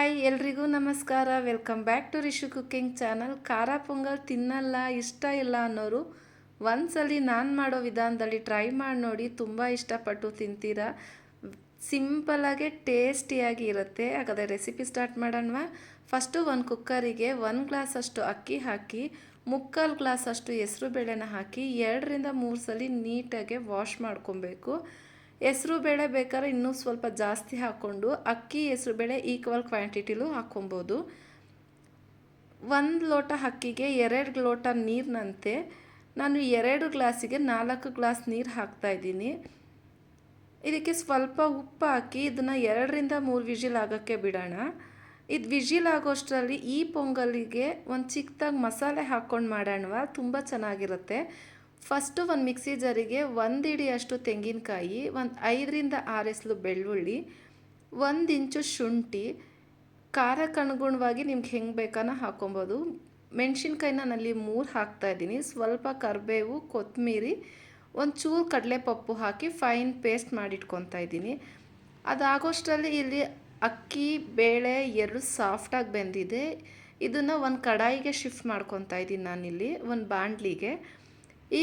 Hi ಎಲ್ರಿಗೂ ನಮಸ್ಕಾರ. Welcome back to Rishu cooking channel. ಖಾರ ಪೊಂಗಲ್ ತಿನ್ನಲ್ಲ, ಇಷ್ಟ ಇಲ್ಲ ಅನ್ನೋರು ಒಂದ್ಸಲಿ ನಾನು ಮಾಡೋ ವಿಧಾನದಲ್ಲಿ ಟ್ರೈ ಮಾಡಿ ನೋಡಿ, ತುಂಬ ಇಷ್ಟಪಟ್ಟು ತಿಂತೀರಾ. ಸಿಂಪಲಾಗೆ ಟೇಸ್ಟಿಯಾಗಿ ಇರುತ್ತೆ. ಹಾಗಾದರೆ ರೆಸಿಪಿ ಸ್ಟಾರ್ಟ್ ಮಾಡೋಣವಾ? ಫಸ್ಟು ಒಂದು ಕುಕ್ಕರಿಗೆ 1 ಗ್ಲಾಸಷ್ಟು ಅಕ್ಕಿ ಹಾಕಿ, 3/4 ಗ್ಲಾಸಷ್ಟು ಹೆಸರು ಬೇಳೆನ ಹಾಕಿ 2-3 ಸಲ ನೀಟಾಗಿ ವಾಶ್ ಮಾಡ್ಕೊಬೇಕು. ಹೆಸರು ಬೇಳೆ ಬೇಕಾದ್ರೆ ಇನ್ನೂ ಸ್ವಲ್ಪ ಜಾಸ್ತಿ ಹಾಕ್ಕೊಂಡು ಅಕ್ಕಿ ಹೆಸರು ಬೇಳೆ ಈಕ್ವಲ್ ಕ್ವಾಂಟಿಟಿಲೂ ಹಾಕ್ಕೊಬೋದು. 1 ಲೋಟ ಅಕ್ಕಿಗೆ 2 ಲೋಟ ನೀರಿನಂತೆ ನಾನು 2 ಗ್ಲಾಸಿಗೆ 4 ಗ್ಲಾಸ್ ನೀರು ಹಾಕ್ತಾಯಿದ್ದೀನಿ. ಇದಕ್ಕೆ ಸ್ವಲ್ಪ ಉಪ್ಪು ಹಾಕಿ ಇದನ್ನು 2-3 ವಿಜಿಲ್ ಆಗೋಕ್ಕೆ ಬಿಡೋಣ. ಇದು ವಿಜಿಲ್ ಆಗೋಷ್ಟರಲ್ಲಿ ಈ ಪೊಂಗಲಿಗೆ ಒಂದು ಚಿಕ್ಕದಾಗಿ ಮಸಾಲೆ ಹಾಕ್ಕೊಂಡು ಮಾಡೋಣವಾ, ತುಂಬ ಚೆನ್ನಾಗಿರುತ್ತೆ. ಫಸ್ಟು ಒಂದು ಮಿಕ್ಸಿ ಜಾರಿಗೆ 1 ಹಿಡಿಯಷ್ಟು ತೆಂಗಿನಕಾಯಿ, ಒಂದು 5-6 ಎಸಳು ಬೆಳ್ಳುಳ್ಳಿ, 1 ಇಂಚು ಶುಂಠಿ, ಖಾರಕ್ಕೆ ಅನುಗುಣವಾಗಿ ನಿಮ್ಗೆ ಹೆಂಗೆ ಬೇಕಾನ ಹಾಕ್ಕೊಬೋದು. ಮೆಣಸಿನ್ಕಾಯಿನ ನಾನಲ್ಲಿ 3 ಹಾಕ್ತಾಯಿದ್ದೀನಿ. ಸ್ವಲ್ಪ ಕರಿಬೇವು, ಕೊತ್ತಂಬರಿ, ಒಂಚೂರು ಕಡಲೆಪಪ್ಪು ಹಾಕಿ ಫೈನ್ ಪೇಸ್ಟ್ ಮಾಡಿಟ್ಕೊತಾ ಇದ್ದೀನಿ. ಅದಾಗೋಷ್ಟರಲ್ಲಿ ಇಲ್ಲಿ ಅಕ್ಕಿ ಬೇಳೆ 2 ಸಾಫ್ಟಾಗಿ ಬೆಂದಿದೆ. ಇದನ್ನು ಒಂದು ಕಡಾಯಿಗೆ ಶಿಫ್ಟ್ ಮಾಡ್ಕೊತಾ ಇದ್ದೀನಿ ನಾನಿಲ್ಲಿ ಒಂದು ಬಾಣಲಿಗೆ. ಈ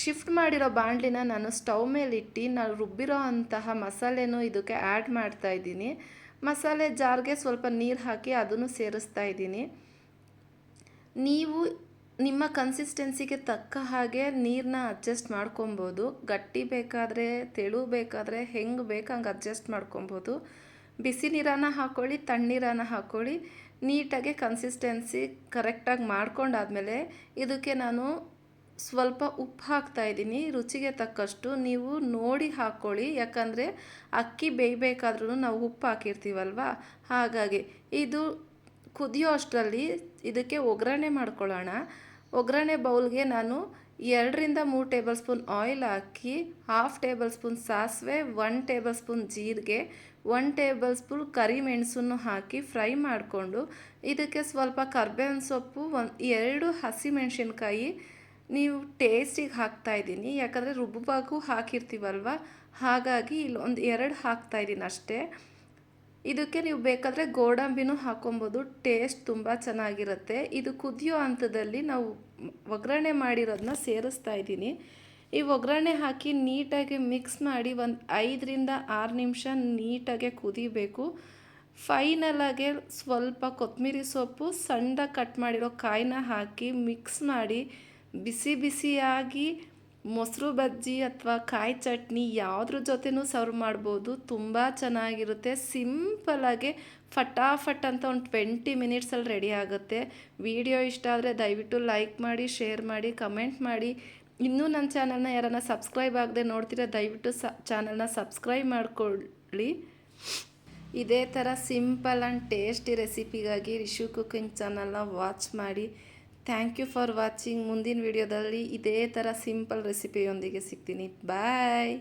ಶಿಫ್ಟ್ ಮಾಡಿರೋ ಬಾಣಲಿನ ನಾನು ಸ್ಟವ್ ಮೇಲೆ ಇಟ್ಟು ನಾನು ರುಬ್ಬಿರೋ ಅಂತಹ ಮಸಾಲೆನೂ ಇದಕ್ಕೆ ಆ್ಯಡ್ ಮಾಡ್ತಾ ಇದ್ದೀನಿ. ಮಸಾಲೆ ಜಾರ್ಗೆ ಸ್ವಲ್ಪ ನೀರು ಹಾಕಿ ಅದನ್ನು ಸೇರಿಸ್ತಾ ಇದ್ದೀನಿ. ನೀವು ನಿಮ್ಮ ಕನ್ಸಿಸ್ಟೆನ್ಸಿಗೆ ತಕ್ಕ ಹಾಗೆ ನೀರನ್ನ ಅಡ್ಜಸ್ಟ್ ಮಾಡ್ಕೊಬೋದು. ಗಟ್ಟಿ ಬೇಕಾದರೆ, ತೆಳು ಬೇಕಾದರೆ, ಹೆಂಗೆ ಬೇಕು ಹಂಗೆ ಅಡ್ಜಸ್ಟ್ ಮಾಡ್ಕೊಬೋದು. ಬಿಸಿ ನೀರನ್ನು ಹಾಕ್ಕೊಳ್ಳಿ, ತಣ್ಣೀರನ್ನು ಹಾಕ್ಕೊಳ್ಳಿ. ನೀಟಾಗಿ ಕನ್ಸಿಸ್ಟೆನ್ಸಿ ಕರೆಕ್ಟಾಗಿ ಮಾಡ್ಕೊಂಡಾದಮೇಲೆ ಇದಕ್ಕೆ ನಾನು ಸ್ವಲ್ಪ ಉಪ್ಪು ಹಾಕ್ತಾಯಿದ್ದೀನಿ, ರುಚಿಗೆ ತಕ್ಕಷ್ಟು. ನೀವು ನೋಡಿ ಹಾಕ್ಕೊಳ್ಳಿ, ಯಾಕಂದರೆ ಅಕ್ಕಿ ಬೇಯಬೇಕಾದ್ರೂ ನಾವು ಉಪ್ಪು ಹಾಕಿರ್ತೀವಲ್ವ, ಹಾಗಾಗಿ. ಇದು ಕುದಿಯೋ ಅಷ್ಟರಲ್ಲಿ ಇದಕ್ಕೆ ಒಗ್ಗರಣೆ ಮಾಡ್ಕೊಳ್ಳೋಣ. ಒಗ್ಗರಣೆ ಬೌಲ್ಗೆ ನಾನು 2-3 ಟೇಬಲ್ ಸ್ಪೂನ್ ಆಯಿಲ್ ಹಾಕಿ, 1/2 ಟೇಬಲ್ ಸ್ಪೂನ್ ಸಾಸಿವೆ, 1 ಟೇಬಲ್ ಸ್ಪೂನ್ ಜೀರಿಗೆ, 1 ಟೇಬಲ್ ಸ್ಪೂನ್ ಕರಿಮೆಣಸನ್ನು ಹಾಕಿ ಫ್ರೈ ಮಾಡಿಕೊಂಡು ಇದಕ್ಕೆ ಸ್ವಲ್ಪ ಕರ್ಬೇವಿನ ಸೊಪ್ಪು, 2 ಹಸಿಮೆಣಸಿನ್ಕಾಯಿ ನೀವು ಟೇಸ್ಟಿಗೆ ಹಾಕ್ತಾಯಿದ್ದೀನಿ. ಯಾಕಂದರೆ ರುಬ್ಬಾಗೂ ಹಾಕಿರ್ತೀವಲ್ವ, ಹಾಗಾಗಿ ಇಲ್ಲೊಂದು 2 ಹಾಕ್ತಾಯಿದ್ದೀನಿ ಅಷ್ಟೇ. ಇದಕ್ಕೆ ನೀವು ಬೇಕಾದರೆ ಗೋಡಂಬಿನೂ ಹಾಕ್ಕೊಬೋದು, ಟೇಸ್ಟ್ ತುಂಬ ಚೆನ್ನಾಗಿರುತ್ತೆ. ಇದು ಕುದಿಯೋ ಹಂತದಲ್ಲಿ ನಾವು ಒಗ್ಗರಣೆ ಮಾಡಿರೋದನ್ನ ಸೇರಿಸ್ತಾ ಇದ್ದೀನಿ. ಈ ಒಗ್ಗರಣೆ ಹಾಕಿ ನೀಟಾಗಿ ಮಿಕ್ಸ್ ಮಾಡಿ ಒಂದು 5-6 ನಿಮಿಷ ನೀಟಾಗಿ ಕುದಿಬೇಕು. ಫೈನಲಾಗೆ ಸ್ವಲ್ಪ ಕೊತ್ತಂಬರಿ ಸೊಪ್ಪು, ಸಣ್ಣದಾಗಿ ಕಟ್ ಮಾಡಿರೋ ಕಾಯಿನ ಹಾಕಿ ಮಿಕ್ಸ್ ಮಾಡಿ ಬಿಸಿ ಬಿಸಿಯಾಗಿ ಮೊಸರು ಬಜ್ಜಿ ಅಥವಾ ಕಾಯಿ ಚಟ್ನಿ ಯಾವುದ್ರ ಜೊತೆನೂ ಸರ್ವ್ ಮಾಡ್ಬೋದು. ತುಂಬ ಚೆನ್ನಾಗಿರುತ್ತೆ. ಸಿಂಪಲಾಗೆ ಫಟಾಫಟ್ ಅಂತ ಒಂದು 20 ಮಿನಿಟ್ಸಲ್ಲಿ ರೆಡಿ ಆಗುತ್ತೆ. ವಿಡಿಯೋ ಇಷ್ಟ ಆದರೆ ದಯವಿಟ್ಟು ಲೈಕ್ ಮಾಡಿ, ಶೇರ್ ಮಾಡಿ, ಕಮೆಂಟ್ ಮಾಡಿ. ಇನ್ನೂ ನನ್ನ ಚಾನಲ್ನ ಯಾರನ್ನ ಸಬ್ಸ್ಕ್ರೈಬ್ ಆಗದೆ ನೋಡ್ತೀರಾ ದಯವಿಟ್ಟು ಚಾನಲ್ನ ಸಬ್ಸ್ಕ್ರೈಬ್ ಮಾಡ್ಕೊಳ್ಳಿ. ಇದೇ ಥರ ಸಿಂಪಲ್ ಆ್ಯಂಡ್ ಟೇಸ್ಟಿ ರೆಸಿಪಿಗಾಗಿ ರಿಷು ಕುಕ್ಕಿಂಗ್ ಚಾನಲ್ನ ವಾಚ್ ಮಾಡಿ. Thank you for watching. ಮುಂದಿನ ವಿಡಿಯೋದಲ್ಲಿ ಇದೇ ಥರ ಸಿಂಪಲ್ ರೆಸಿಪಿಯೊಂದಿಗೆ ಸಿಗ್ತೀನಿ. ಬಾಯ್.